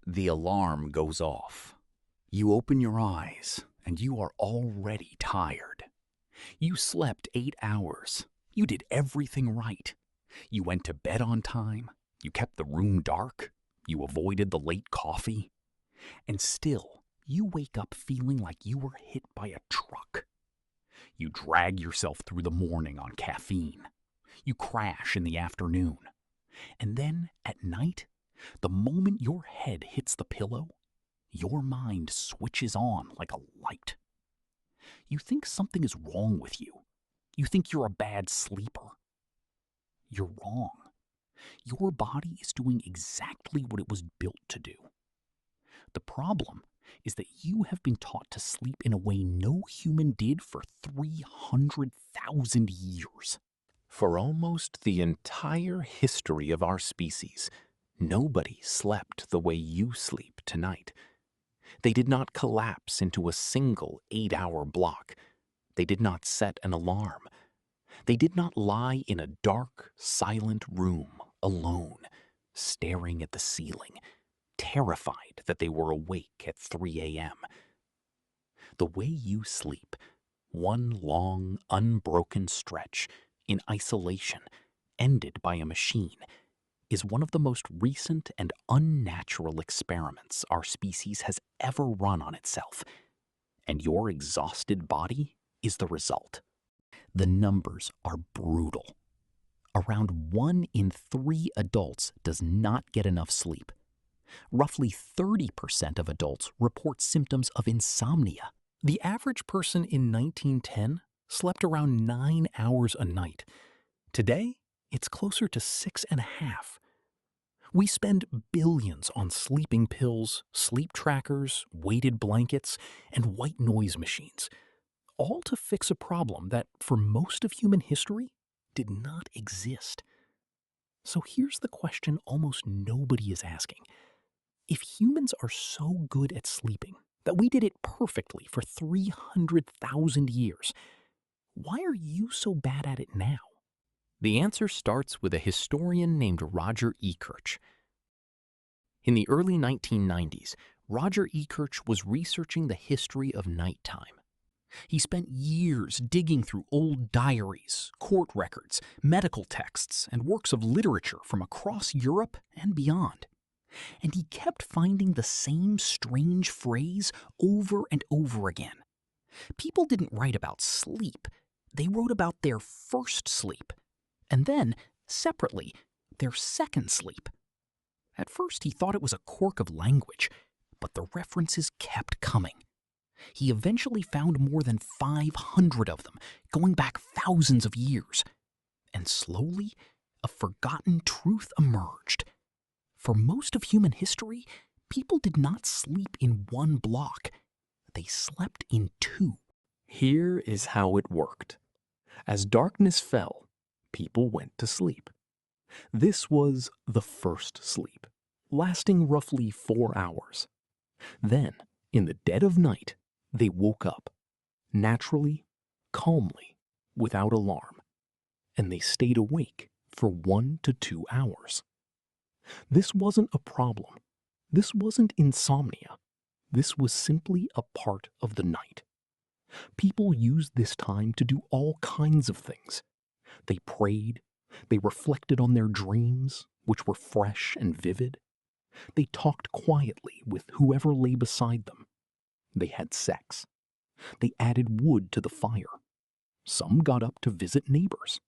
The alarm goes off. You open your eyes, and you are already tired. You slept 8 hours. You did everything right. You went to bed on time. You kept the room dark. You avoided the late coffee. And still, you wake up feeling like you were hit by a truck. You drag yourself through the morning on caffeine. You crash in the afternoon. And then, at night, the moment your head hits the pillow, your mind switches on like a light. You think something is wrong with you. You think you're a bad sleeper. You're wrong. Your body is doing exactly what it was built to do. The problem is that you have been taught to sleep in a way no human did for 300,000 years. For almost the entire history of our species, nobody slept the way you sleep tonight. They did not collapse into a single 8-hour block. They did not set an alarm. They did not lie in a dark, silent room, alone, staring at the ceiling, terrified that they were awake at 3 a.m. The way you sleep, one long, unbroken stretch, in isolation, ended by a machine, is one of the most recent and unnatural experiments our species has ever run on itself. And your exhausted body is the result. The numbers are brutal. Around 1 in 3 adults does not get enough sleep. Roughly 30% of adults report symptoms of insomnia. The average person in 1910 slept around 9 hours a night. Today, it's closer to 6.5. We spend billions on sleeping pills, sleep trackers, weighted blankets, and white noise machines, all to fix a problem that, for most of human history, did not exist. So here's the question almost nobody is asking. If humans are so good at sleeping that we did it perfectly for 300,000 years, why are you so bad at it now? The answer starts with a historian named Roger Ekirch. In the early 1990s, Roger Ekirch was researching the history of nighttime. He spent years digging through old diaries, court records, medical texts, and works of literature from across Europe and beyond. And he kept finding the same strange phrase over and over again. People didn't write about sleep. They wrote about their first sleep, and then, separately, their second sleep. At first, he thought it was a quirk of language, but the references kept coming. He eventually found more than 500 of them, going back thousands of years. And slowly, a forgotten truth emerged. For most of human history, people did not sleep in one block. They slept in 2. Here is how it worked. As darkness fell, people went to sleep. This was the first sleep, lasting roughly 4 hours. Then, in the dead of night, they woke up, naturally, calmly, without alarm, and they stayed awake for 1 to 2 hours. This wasn't a problem. This wasn't insomnia. This was simply a part of the night. People used this time to do all kinds of things. They prayed. They reflected on their dreams, which were fresh and vivid. They talked quietly with whoever lay beside them. They had sex. They added wood to the fire. Some got up to visit neighbors.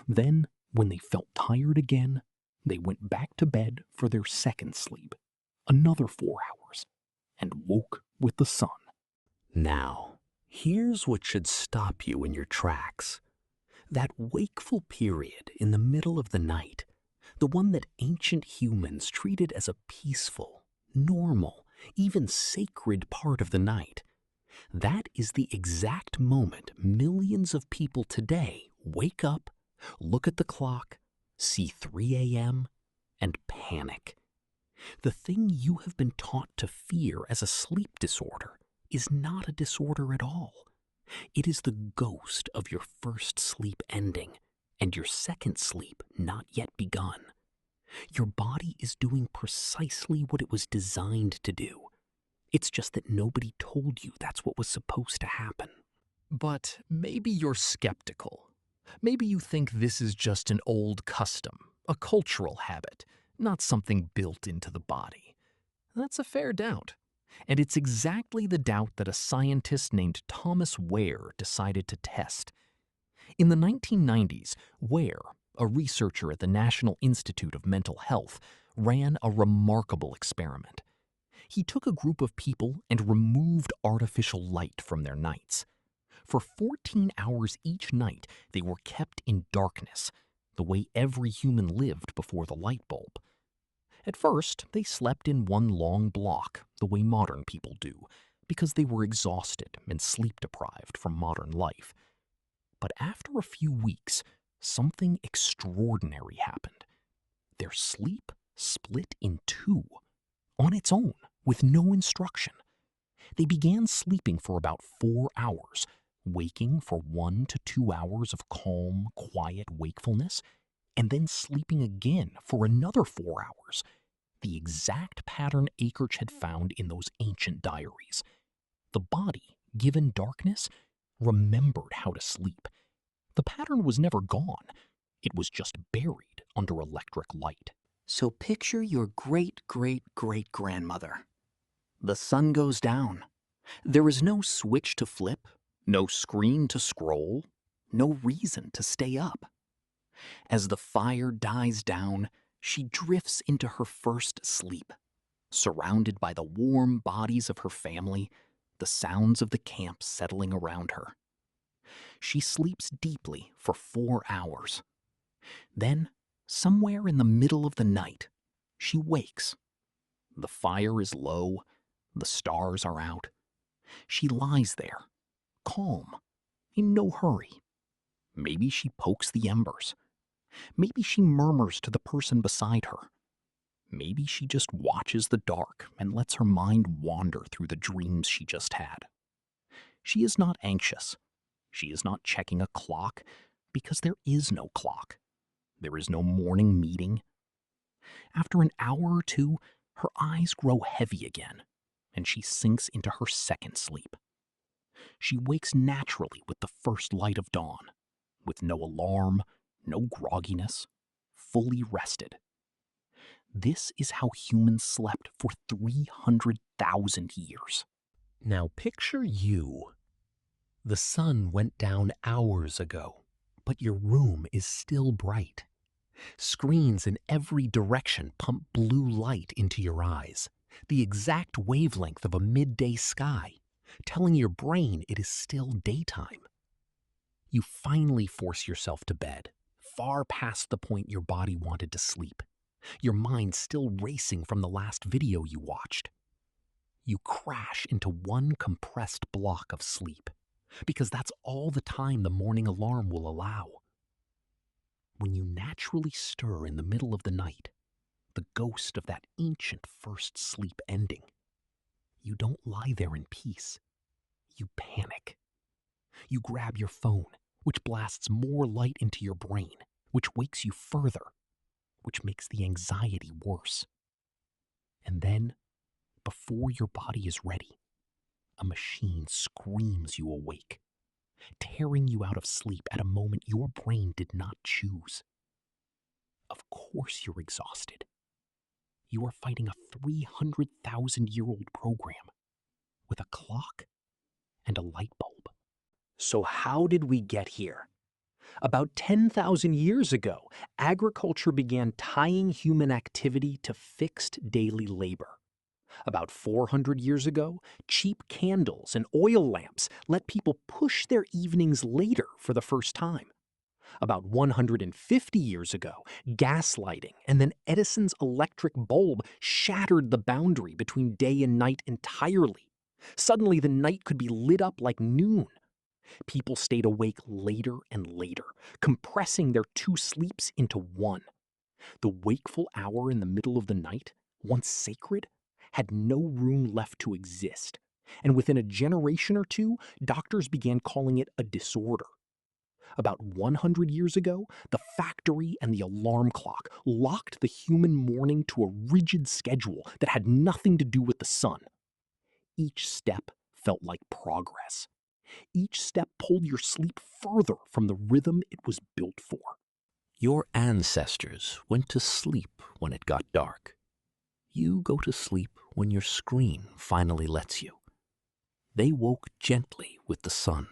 Then, when they felt tired again, they went back to bed for their second sleep, another 4 hours, and woke with the sun. Now, here's what should stop you in your tracks. That wakeful period in the middle of the night, the one that ancient humans treated as a peaceful, normal, even sacred part of the night, that is the exact moment millions of people today wake up, look at the clock, see 3 a.m., and panic. The thing you have been taught to fear as a sleep disorder is not a disorder at all. It is the ghost of your first sleep ending and your second sleep not yet begun. Your body is doing precisely what it was designed to do. It's just that nobody told you that's what was supposed to happen. But maybe you're skeptical. Maybe you think this is just an old custom, a cultural habit, not something built into the body. That's a fair doubt. And it's exactly the doubt that a scientist named Thomas Wehr decided to test. In the 1990s, Wehr, a researcher at the National Institute of Mental Health, ran a remarkable experiment. He took a group of people and removed artificial light from their nights. For 14 hours each night, they were kept in darkness, the way every human lived before the light bulb. At first, they slept in one long block, the way modern people do, because they were exhausted and sleep-deprived from modern life. But after a few weeks, something extraordinary happened. Their sleep split in two, on its own, with no instruction. They began sleeping for about 4 hours, waking for 1 to 2 hours of calm, quiet wakefulness, and then sleeping again for another 4 hours. The exact pattern Ekirch had found in those ancient diaries. The body, given darkness, remembered how to sleep. The pattern was never gone. It was just buried under electric light. So picture your great-great-great-grandmother. The sun goes down. There is no switch to flip, no screen to scroll, no reason to stay up. As the fire dies down, she drifts into her first sleep, surrounded by the warm bodies of her family, the sounds of the camp settling around her. She sleeps deeply for 4 hours. Then, somewhere in the middle of the night, she wakes. The fire is low, the stars are out. She lies there, calm, in no hurry. Maybe she pokes the embers. Maybe she murmurs to the person beside her. Maybe she just watches the dark and lets her mind wander through the dreams she just had. She is not anxious. She is not checking a clock, because there is no clock. There is no morning meeting. After an hour or two, her eyes grow heavy again, and she sinks into her second sleep. She wakes naturally with the first light of dawn, with no alarm, no grogginess, fully rested. This is how humans slept for 300,000 years. Now picture you. The sun went down hours ago, but your room is still bright. Screens in every direction pump blue light into your eyes, the exact wavelength of a midday sky, telling your brain it is still daytime. You finally force yourself to bed, far past the point your body wanted to sleep, your mind still racing from the last video you watched. You crash into one compressed block of sleep, because that's all the time the morning alarm will allow. When you naturally stir in the middle of the night, the ghost of that ancient first sleep ending, you don't lie there in peace. You panic. You grab your phone, which blasts more light into your brain, which wakes you further, which makes the anxiety worse. And then, before your body is ready, a machine screams you awake, tearing you out of sleep at a moment your brain did not choose. Of course you're exhausted. You are fighting a 300,000-year-old program with a clock and a light bulb. So how did we get here? About 10,000 years ago, agriculture began tying human activity to fixed daily labor. About 400 years ago, cheap candles and oil lamps let people push their evenings later for the first time. About 150 years ago, gaslighting and then Edison's electric bulb shattered the boundary between day and night entirely. Suddenly, the night could be lit up like noon. People stayed awake later and later, compressing their two sleeps into one. The wakeful hour in the middle of the night, once sacred, had no room left to exist, and within a generation or two, doctors began calling it a disorder. About 100 years ago, the factory and the alarm clock locked the human morning to a rigid schedule that had nothing to do with the sun. Each step felt like progress. Each step pulled your sleep further from the rhythm it was built for. Your ancestors went to sleep when it got dark. You go to sleep when your screen finally lets you. They woke gently with the sun.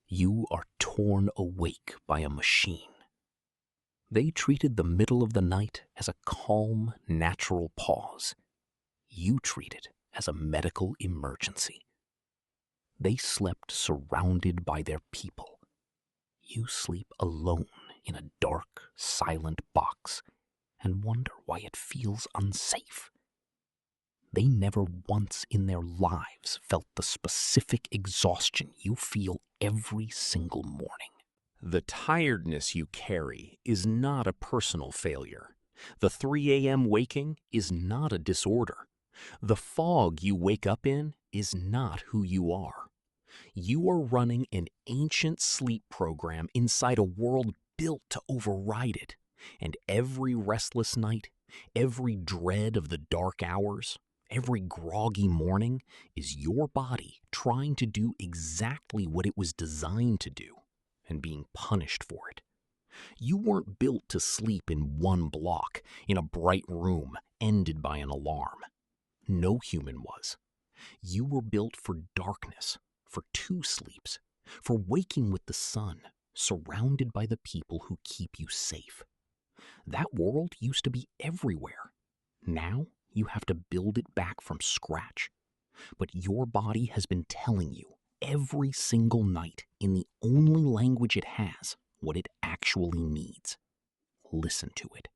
You are torn awake by a machine. They treated the middle of the night as a calm, natural pause. You treat it as a medical emergency. They slept surrounded by their people. You sleep alone in a dark, silent box and wonder why it feels unsafe. They never once in their lives felt the specific exhaustion you feel every single morning. The tiredness you carry is not a personal failure. The 3 a.m. waking is not a disorder. The fog you wake up in is not who you are. You are running an ancient sleep program inside a world built to override it. And every restless night, every dread of the dark hours, every groggy morning is your body trying to do exactly what it was designed to do and being punished for it. You weren't built to sleep in one block, in a bright room, ended by an alarm. No human was. You were built for darkness, for 2 sleeps, for waking with the sun, surrounded by the people who keep you safe. That world used to be everywhere. Now you have to build it back from scratch. But your body has been telling you every single night in the only language it has what it actually needs. Listen to it.